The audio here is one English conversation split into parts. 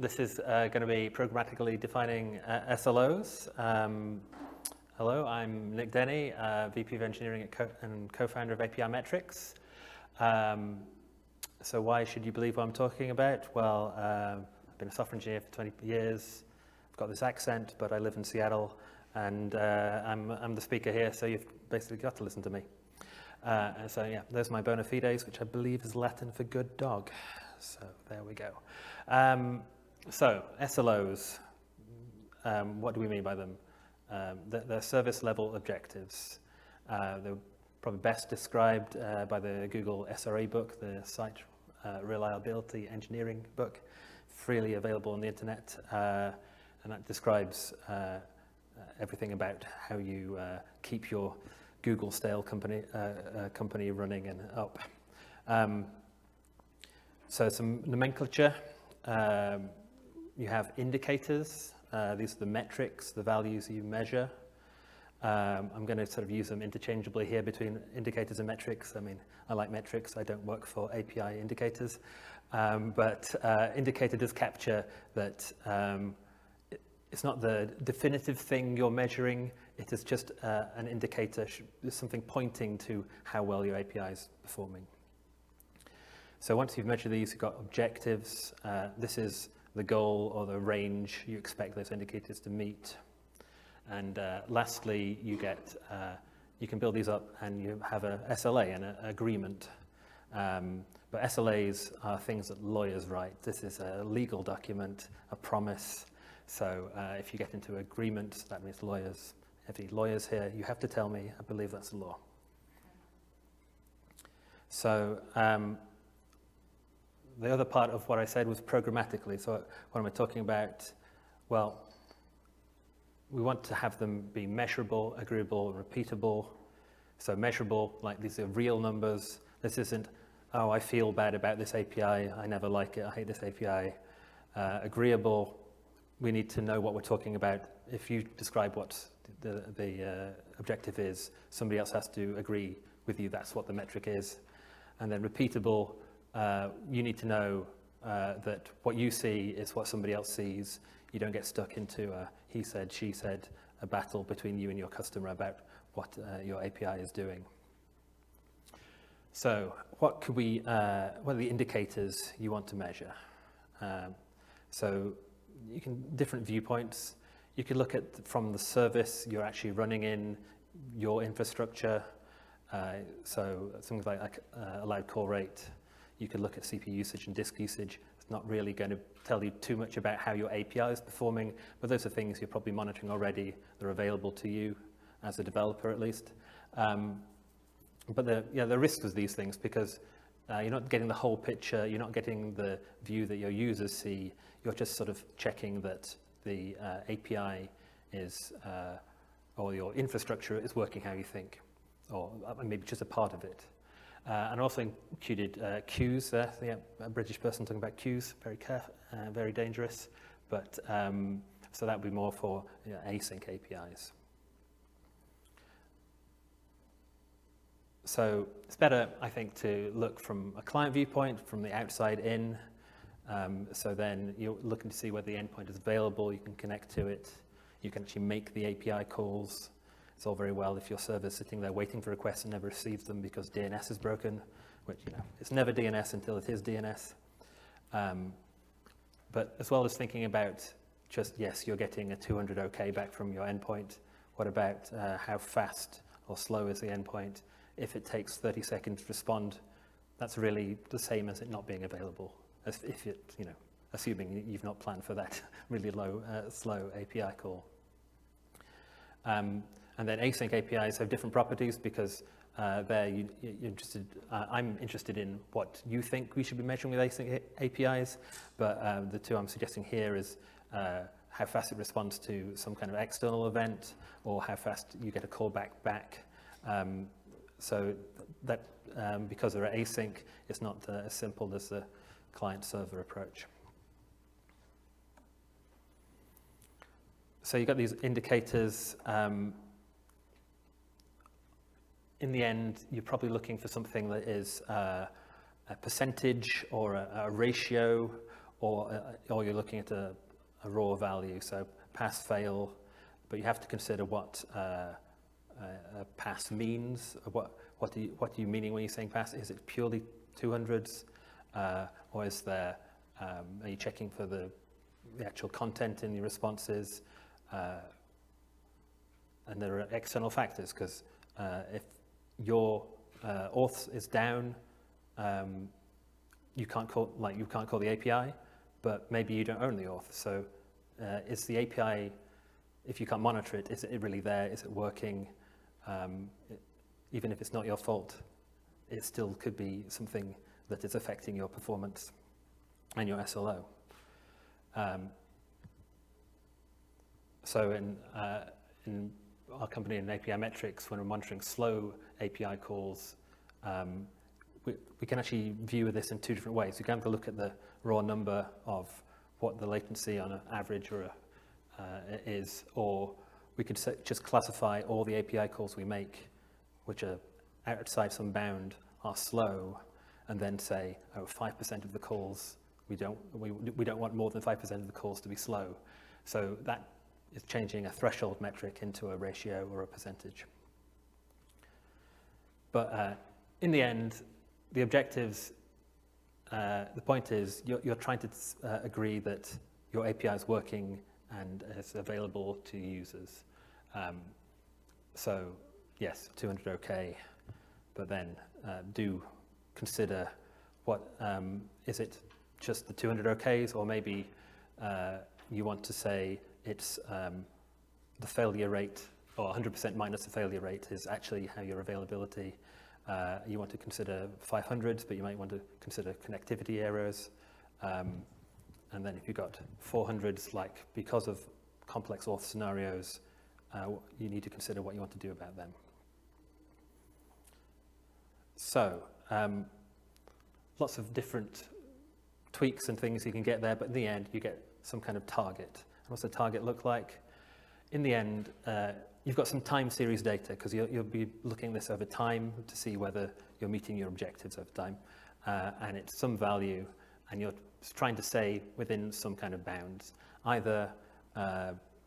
This is going to be programmatically defining SLOs. Hello, I'm Nick Denny, VP of Engineering and co-founder of APImetrics. So why should you believe what I'm talking about? Well, I've been a software engineer for 20 years. I've got this accent, but I live in Seattle, and I'm the speaker here, so you've basically got to listen to me. So yeah, there's my bona fides, which I believe is Latin for good dog. So there we go. So SLOs, what do we mean by them? They're service level objectives. They're probably best described by the Google SRE book, the Site Reliability Engineering book, freely available on the internet, and that describes everything about how you keep your Google style company running and up. So some nomenclature. You have indicators. These are the metrics, the values you measure. I'm going to sort of use them interchangeably here between indicators and metrics. I mean, I like metrics. I don't work for API indicators. But indicator does capture that it's not the definitive thing you're measuring. It is just an indicator, something pointing to how well your API is performing. So once you've measured these, you've got objectives. This is the goal or the range you expect those indicators to meet. And lastly, you can build these up and you have a SLA, an agreement. But SLAs are things that lawyers write. This is a legal document, a promise. So if you get into agreement, that means lawyers. If you lawyers here, you have to tell me, I believe that's the law. So the other part of what I said was programmatically. So what am I talking about? Well, we want to have them be measurable, agreeable, repeatable. So measurable, like these are real numbers. This isn't, oh, I feel bad about this API. I never like it. I hate this API. Agreeable, we need to know what we're talking about. If you describe what the objective is, somebody else has to agree with you. That's what the metric is. And then repeatable, you need to know that what you see is what somebody else sees. You don't get stuck into a he said, she said, a battle between you and your customer about what your API is doing. So what are the indicators you want to measure? So you can, different viewpoints. You could look at from the service you're actually running in, your infrastructure. So things like allowed call rate. You could look at CPU usage and disk usage. It's not really going to tell you too much about how your API is performing, but those are things you're probably monitoring already. They're available to you as a developer, at least. But the risk with these things, because you're not getting the whole picture, you're not getting the view that your users see. You're just sort of checking that the API is, or your infrastructure is working how you think, or maybe just a part of it. And also included queues there. So, yeah, a British person talking about queues, very dangerous. But so that would be more for async APIs. So it's better, I think, to look from a client viewpoint, from the outside in. So then you're looking to see whether the endpoint is available. You can connect to it. You can actually make the API calls. It's all very well if your server's sitting there waiting for requests and never receives them because DNS is broken, which, it's never DNS until it is DNS. But as well as thinking about just, yes, you're getting a 200 OK back from your endpoint. What about how fast or slow is the endpoint? If it takes 30 seconds to respond, that's really the same as it not being available, as if it, assuming you've not planned for that really slow API call. And then async APIs have different properties because you're interested. I'm interested in what you think we should be measuring with async APIs, but the two I'm suggesting here is how fast it responds to some kind of external event, or how fast you get a callback back. So that because they're async, it's not as simple as the client-server approach. So you've got these indicators. In the end, you're probably looking for something that is a percentage or a ratio or you're looking at a raw value, so pass, fail, but you have to consider what pass means. What do you meaning when you're saying pass? Is it purely 200s, or is there, are you checking for the actual content in your responses? And there are external factors, because if your auth is down, you can't call the API, but maybe you don't own the auth. So is the API, if you can't monitor it, is it really there? Is it working? Even if it's not your fault, it still could be something that is affecting your performance and your SLO. So in our company in APImetrics, when we're monitoring slow API calls, we can actually view this in two different ways. We can have a look at the raw number of what the latency on an average or is, or we could just classify all the API calls we make, which are outside some bound, are slow, and then say, oh, 5% of the calls, we don't want more than 5% of the calls to be slow. So that is changing a threshold metric into a ratio or a percentage. But in the end, the objectives, the point is you're trying to agree that your API is working and is available to users. So yes, 200 okay, but then do consider what, is it just the 200 okays, or maybe you want to say it's the failure rate, or 100% minus the failure rate is actually how your availability. You want to consider 500s, but you might want to consider connectivity errors. And then if you've got 400s, like because of complex auth scenarios, you need to consider what you want to do about them. So lots of different tweaks and things you can get there, but in the end, you get some kind of target. And what's the target look like? In the end, you've got some time series data, because you'll be looking at this over time to see whether you're meeting your objectives over time. And it's some value, and you're trying to say within some kind of bounds. Either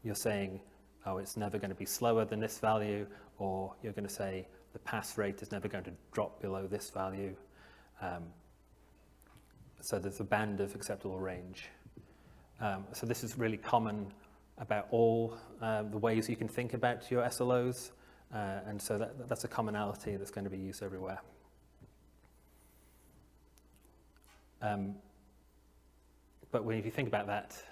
you're saying, oh, it's never going to be slower than this value, or you're going to say the pass rate is never going to drop below this value. So there's a band of acceptable range. So this is really common about all the ways you can think about your SLOs, and so that's a commonality that's going to be used everywhere. But if you think about that,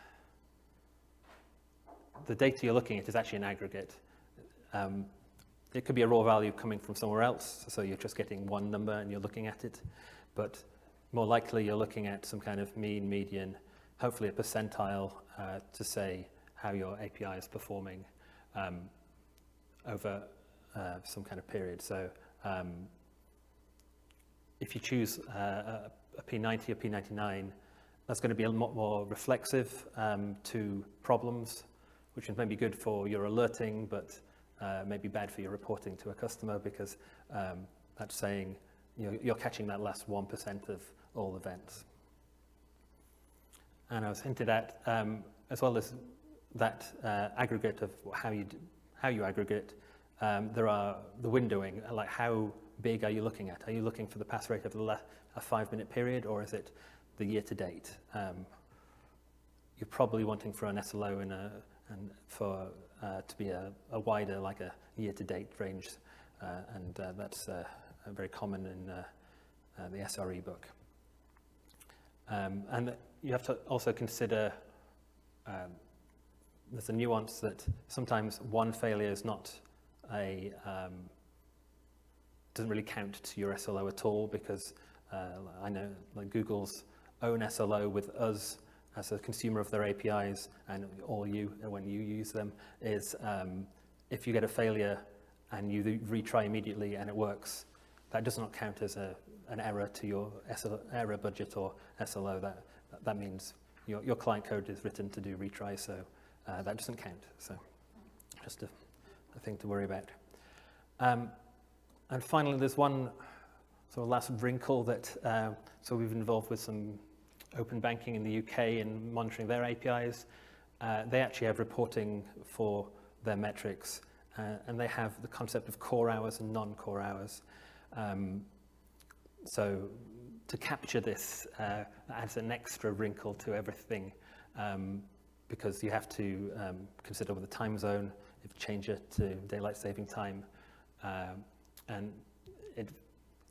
the data you're looking at is actually an aggregate. It could be a raw value coming from somewhere else, so you're just getting one number and you're looking at it, but more likely you're looking at some kind of mean, median, hopefully a percentile to say how your API is performing over some kind of period. So if you choose a P90 or P99, that's going to be a lot more reflexive to problems, which is maybe good for your alerting, but maybe bad for your reporting to a customer, because that's saying you're catching that last 1% of all events. And I was hinted at, as well as that aggregate of how you aggregate, there are the windowing, like how big are you looking at? Are you looking for the pass rate of a 5-minute period, or is it the year to date? You're probably wanting for an SLO to be a wider, like a year to date range, and that's very common in the SRE book. And you have to also consider there's a nuance that sometimes one failure is not doesn't really count to your SLO at all, because I know like Google's own SLO with us as a consumer of their APIs, and all you when you use them, is if you get a failure and you retry immediately and it works, that does not count as an error to your error budget or SLO. That means your client code is written to do retries, so that doesn't count. So just a thing to worry about. And finally, there's one sort of last wrinkle that, so we've been involved with some open banking in the UK and monitoring their APIs, they actually have reporting for their metrics, and they have the concept of core hours and non-core hours. So to capture this adds an extra wrinkle to everything, because you have to consider with the time zone, if you change it to daylight saving time, and it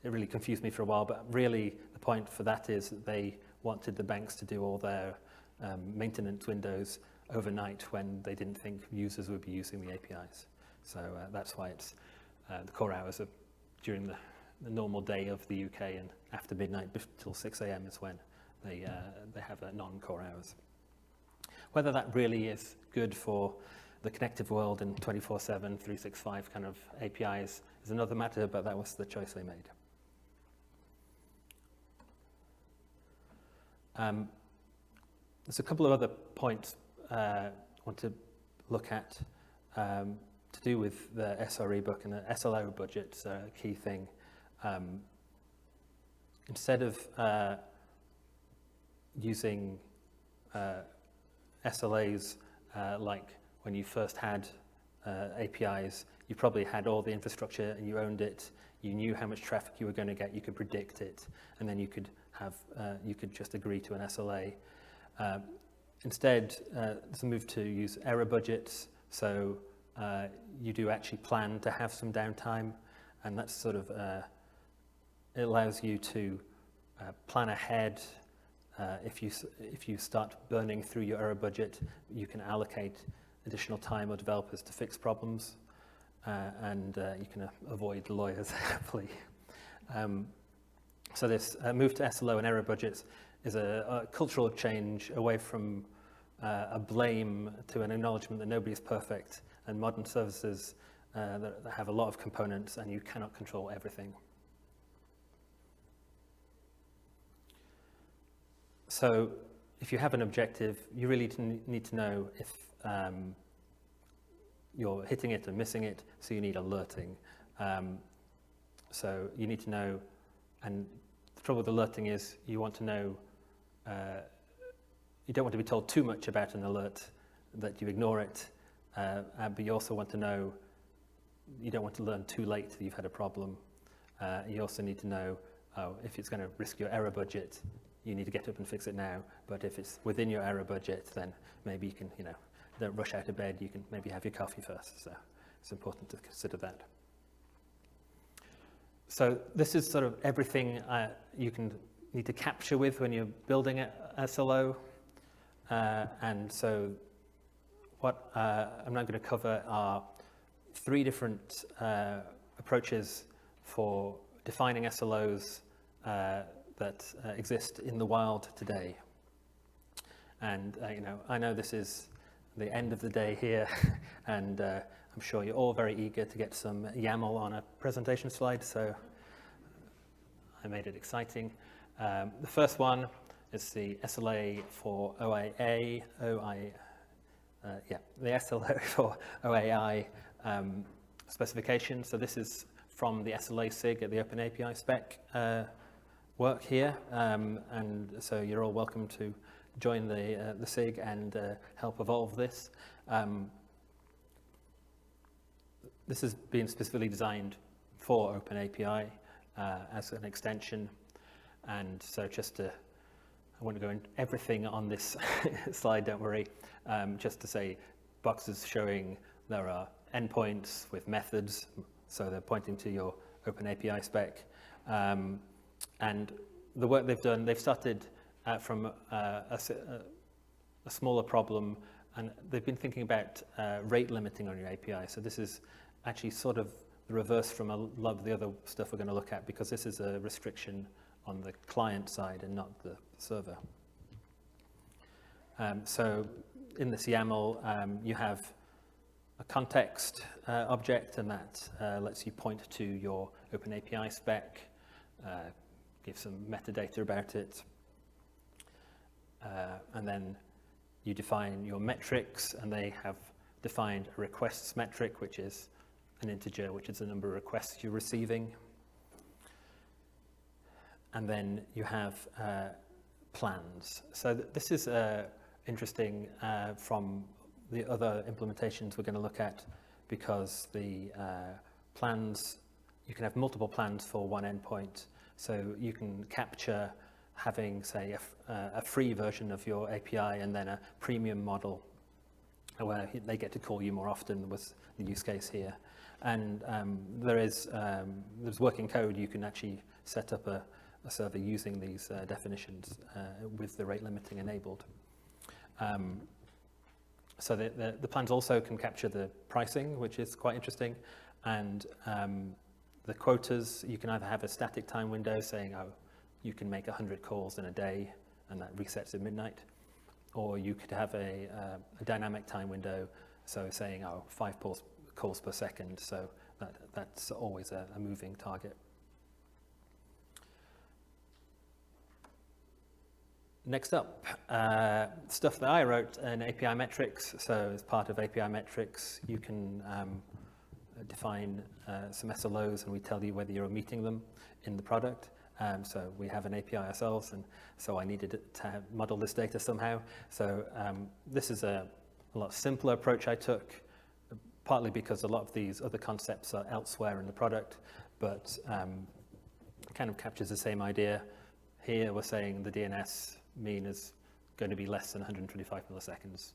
really confused me for a while, but really the point for that is that they wanted the banks to do all their maintenance windows overnight when they didn't think users would be using the APIs. So that's why it's the core hours are during the normal day of the UK, and after midnight till 6 a.m. is when they have non-core hours. Whether that really is good for the connected world and 24/7, 365 kind of APIs is another matter, but that was the choice they made. There's a couple of other points I want to look at to do with the SRE book, and the SLO budget's a key thing. Instead of using SLAs like when you first had APIs, you probably had all the infrastructure and you owned it, you knew how much traffic you were going to get, you could predict it, and then you could just agree to an SLA. Instead, there's a move to use error budgets, so you do actually plan to have some downtime, and that's sort of, it allows you to plan ahead. If you start burning through your error budget, you can allocate additional time or developers to fix problems, and you can avoid lawyers happily. So this move to SLO and error budgets is a cultural change away from a blame to an acknowledgement that nobody's perfect, and modern services that have a lot of components and you cannot control everything. So if you have an objective, you really need to know if you're hitting it or missing it, so you need alerting. So you need to know, and the trouble with alerting is you want to know, you don't want to be told too much about an alert that you ignore it, but you also want to know, you don't want to learn too late that you've had a problem. You also need to know, if it's going to risk your error budget, you need to get up and fix it now. But if it's within your error budget, then maybe you can, don't rush out of bed, you can maybe have your coffee first. So it's important to consider that. So this is sort of everything you need to capture with when you're building a SLO. And so what I'm now going to cover are 3 different approaches for defining SLOs that exist in the wild today. And I know this is the end of the day here, and I'm sure you're all very eager to get some YAML on a presentation slide, so I made it exciting. The first one is the SLA for OAI, the SLO for OAI specification. So this is from the SLA SIG at the Open API spec work here, and so you're all welcome to join the SIG and help evolve this. This has been specifically designed for Open API as an extension, and so I won't go into everything on this slide, don't worry, just to say boxes showing there are endpoints with methods, so they're pointing to your Open API spec. And the work they've done, they've started from a smaller problem, and they've been thinking about rate limiting on your API. So this is actually sort of the reverse from a lot of the other stuff we're going to look at, because this is a restriction on the client side and not the server. So in this YAML, you have a context object, and that lets you point to your Open API spec, give some metadata about it, and then you define your metrics, and they have defined a requests metric, which is an integer, which is the number of requests you're receiving. And then you have plans. So this is interesting from the other implementations we're going to look at, because the plans, you can have multiple plans for one endpoint. So you can capture having, say, a free version of your API and then a premium model where they get to call you more often, was the use case here. And there's working code. You can actually set up a server using these definitions with the rate limiting enabled. So the plans also can capture the pricing, which is quite interesting. And the quotas, you can either have a static time window saying, oh, you can make 100 calls in a day, and that resets at midnight. Or you could have a dynamic time window, so saying, oh, 5 calls per second, so that's always a moving target. Next up, stuff that I wrote in APImetrics. So as part of APImetrics, you can define some SLOs, and we tell you whether you're meeting them in the product. So we have an API ourselves, and so I needed to model this data somehow. So this is a lot simpler approach I took, partly because a lot of these other concepts are elsewhere in the product, but it kind of captures the same idea. Here we're saying the DNS mean is going to be less than 125 milliseconds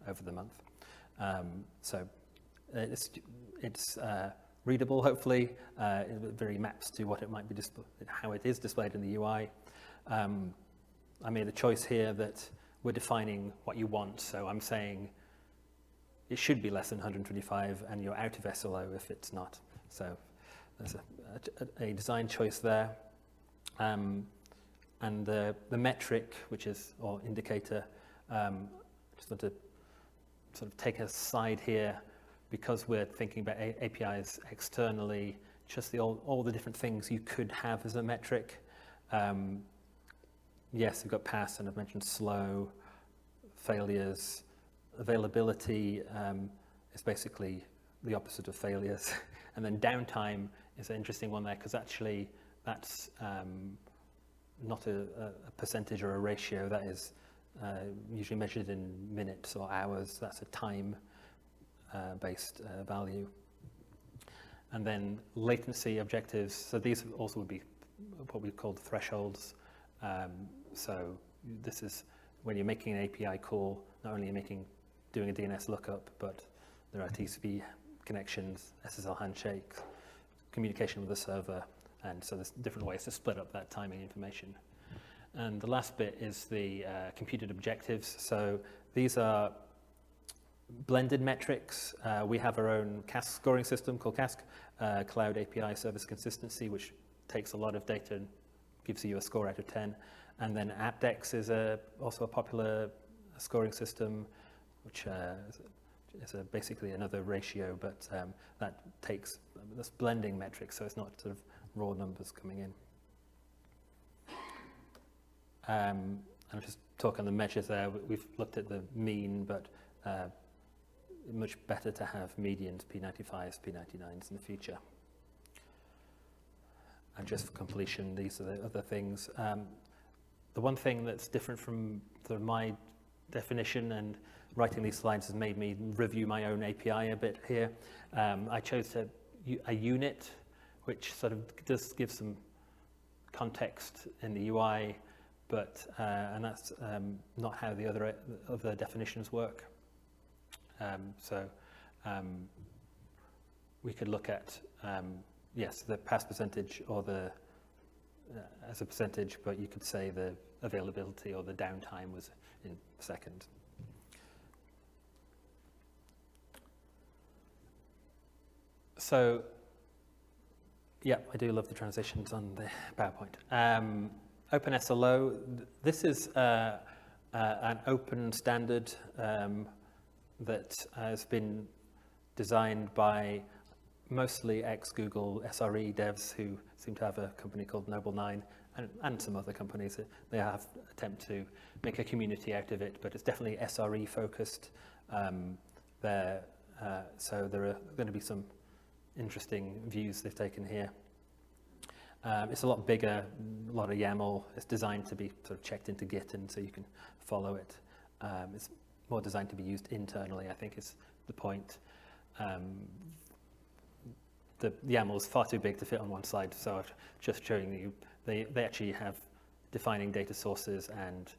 over the month. So it's readable, hopefully. It very maps to what it might be, how it is displayed in the UI. I made a choice here that we're defining what you want. So I'm saying it should be less than 125, and you're out of SLO if it's not. So there's a design choice there. And the metric, which is, or indicator, just want to sort of take a side here, because we're thinking about APIs externally, just all the different things you could have as a metric. Yes, we've got pass, and I've mentioned slow, failures, availability is basically the opposite of failures. And then downtime is an interesting one there, because actually that's not a percentage or a ratio. That is usually measured in minutes or hours. That's a time based value. And then latency objectives. So these also would be what we call thresholds. So this is when you're making an API call, not only doing a DNS lookup, but there are TCP connections, SSL handshakes, communication with the server, and so there's different ways to split up that timing information. And the last bit is the computed objectives. So these are blended metrics. We have our own CASC scoring system called CASC, Cloud API Service Consistency, which takes a lot of data and gives you a score out of 10. And then AppDex is also a popular scoring system, which is basically another ratio, but that's blending metrics, so it's not sort of raw numbers coming in. And I'll just talk on the measures there. We've looked at the mean, but much better to have medians, P95s, P99s in the future. And just for completion, these are the other things. The one thing that's different from my definition and writing these slides has made me review my own API a bit here. I chose a unit, which sort of does give some context in the UI, but and that's not how the other definitions work. So we could look at yes, the pass percentage or the as a percentage, but you could say the availability or the downtime was in seconds. So, yeah, I do love the transitions on the PowerPoint. OpenSLO, this is an open standard that has been designed by mostly ex-Google SRE devs who seem to have a company called Noble9 and some other companies. They have attempt to make a community out of it, but it's definitely SRE focused. So there are going to be some interesting views they've taken here. It's a lot bigger, a lot of YAML. It's designed to be sort of checked into Git, and so you can follow it. It's more designed to be used internally, I think is the point. The YAML is far too big to fit on one slide, so I'm just showing you they actually have defining data sources and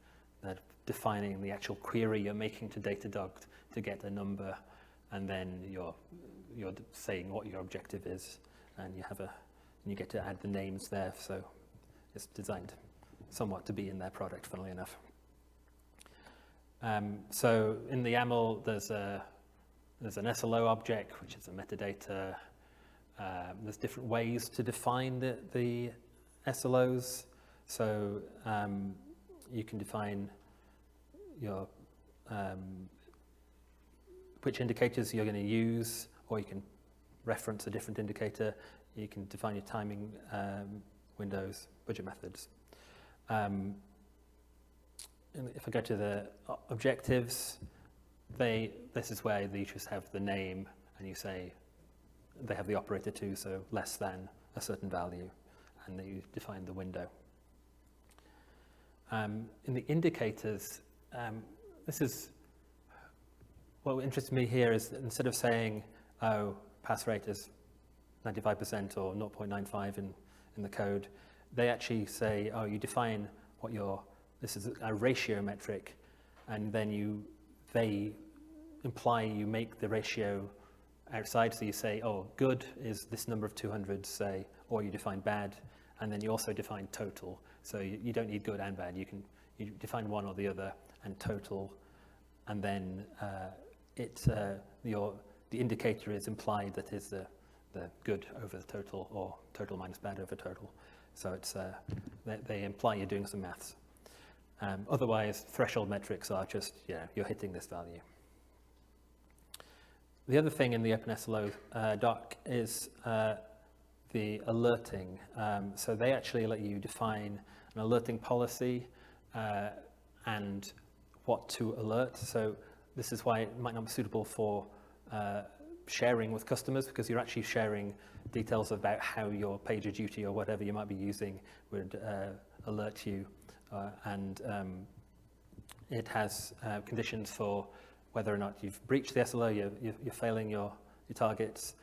defining the actual query you're making to Datadog to get a number, and then you're saying what your objective is, and you get to add the names there, so it's designed somewhat to be in their product, funnily enough. So in the YAML, there's an SLO object, which is a metadata. There's different ways to define the SLOs. So you can define your which indicators you're going to use, or you can reference a different indicator. You can define your timing windows, budget methods. If I go to the objectives, this is where you just have the name, and you say they have the operator too, so less than a certain value, and then you define the window. In the indicators, this is what interests me here is that instead of saying, oh, pass rate is 95% or 0.95 in the code, they actually say, oh, you define what this is a ratio metric, and then they imply you make the ratio outside, so you say, oh, good is this number of 200s, say, or you define bad, and then you also define total. So you don't need good and bad. You define one or the other and total, and then the indicator is implied that is the good over the total, or total minus bad over total. So it's they imply you're doing some maths. Otherwise, threshold metrics are just, you're hitting this value. The other thing in the OpenSLO doc is the alerting. So they actually let you define an alerting policy and what to alert. So this is why it might not be suitable for sharing with customers, because you're actually sharing details about how your PagerDuty or whatever you might be using would alert you. And it has conditions for whether or not you've breached the SLO, you're failing your targets,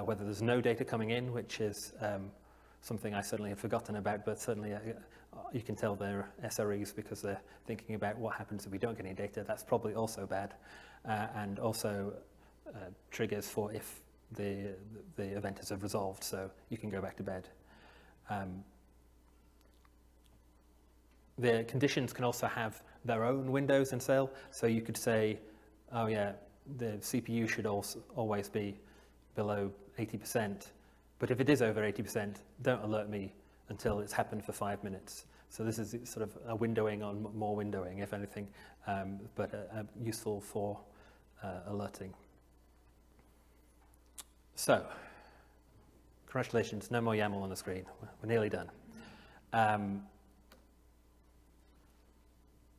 whether there's no data coming in, which is something I certainly had forgotten about, but certainly you can tell they're SREs because they're thinking about what happens if we don't get any data. That's probably also bad. And also triggers for if the event is resolved, so you can go back to bed. The conditions can also have their own windows in SAIL, so you could say, oh yeah, the CPU should always be below 80%, but if it is over 80%, don't alert me until it's happened for 5 minutes. So this is sort of a windowing on more windowing, if anything, but useful for alerting. So, congratulations, no more YAML on the screen. We're nearly done.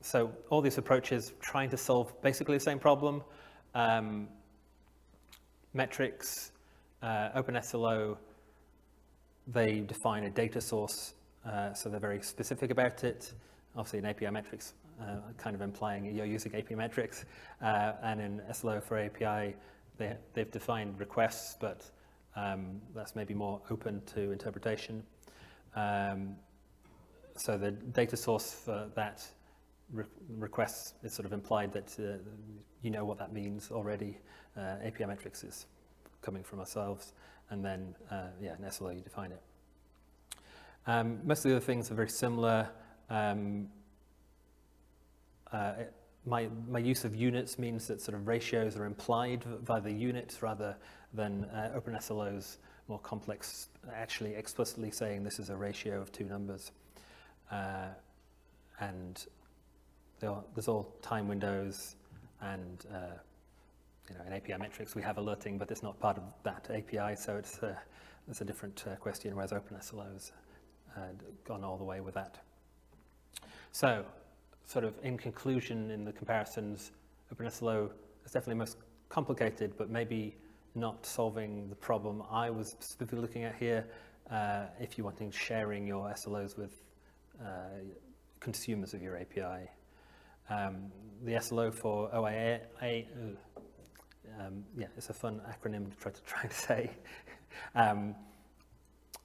So all these approaches trying to solve basically the same problem. Metrics, OpenSLO, they define a data source, so they're very specific about it. Obviously in APImetrics, kind of implying you're using APImetrics, and in SLO for API, they've defined requests, but that's maybe more open to interpretation. So the data source for that requests is sort of implied that you know what that means already. APImetrics is coming from ourselves, and then in SLO you define it. Most of the other things are very similar. My use of units means that sort of ratios are implied via the units rather than OpenSLO's more complex, actually explicitly saying this is a ratio of two numbers. And there's all time windows, and in APImetrics we have alerting, but it's not part of that API, so it's a different question, whereas OpenSLO's gone all the way with that. So, sort of in conclusion, in the comparisons, OpenSLO is definitely most complicated, but maybe not solving the problem I was specifically looking at here. if you're wanting sharing your SLOs with consumers of your API. The SLO for OIA, yeah, it's a fun acronym to try to say.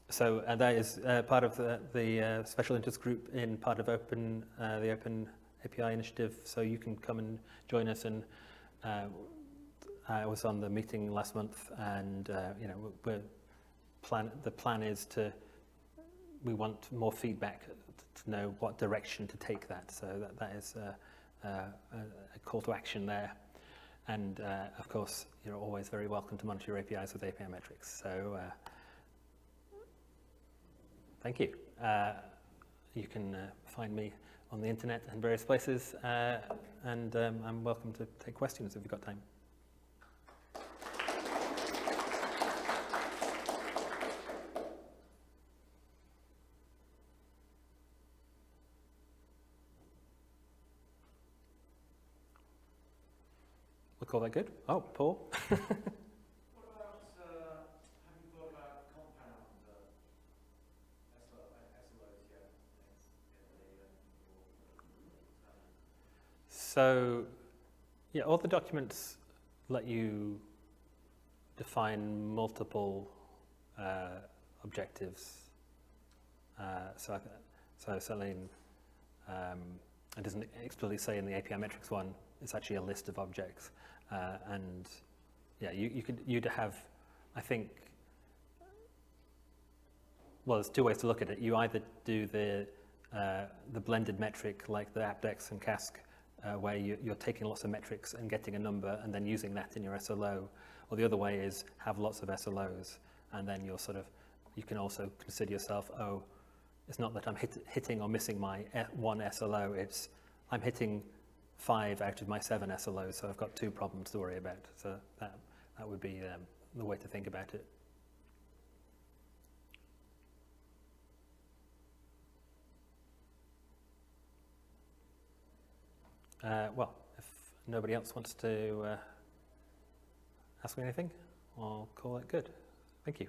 So that is part of the special interest group in part of the Open API initiative. So you can come and join us. And I was on the meeting last month, and you know, the plan is we want more feedback to know what direction to take that. So that is a call to action there. And of course, you're always very welcome to monitor your APIs with APImetrics. So thank you. You can find me on the internet and various places, and I'm welcome to take questions if you've got time. We'll call that good. Oh, Paul. What about, have you thought about compound SLOs yet? So, yeah, all the documents let you define multiple objectives. So certainly, it doesn't explicitly say in the APImetrics one, it's actually a list of objects. And yeah, you'd have, I think, well, there's two ways to look at it. You either do the blended metric like the AppDex and Cask, where you're taking lots of metrics and getting a number and then using that in your SLO. Or the other way is have lots of SLOs, and then you can also consider yourself, oh, it's not that I'm hitting or missing my one SLO, it's I'm hitting 5 out of my 7 SLOs, so I've got 2 problems to worry about. So that would be the way to think about it. Well, if nobody else wants to ask me anything, I'll call it good. Thank you.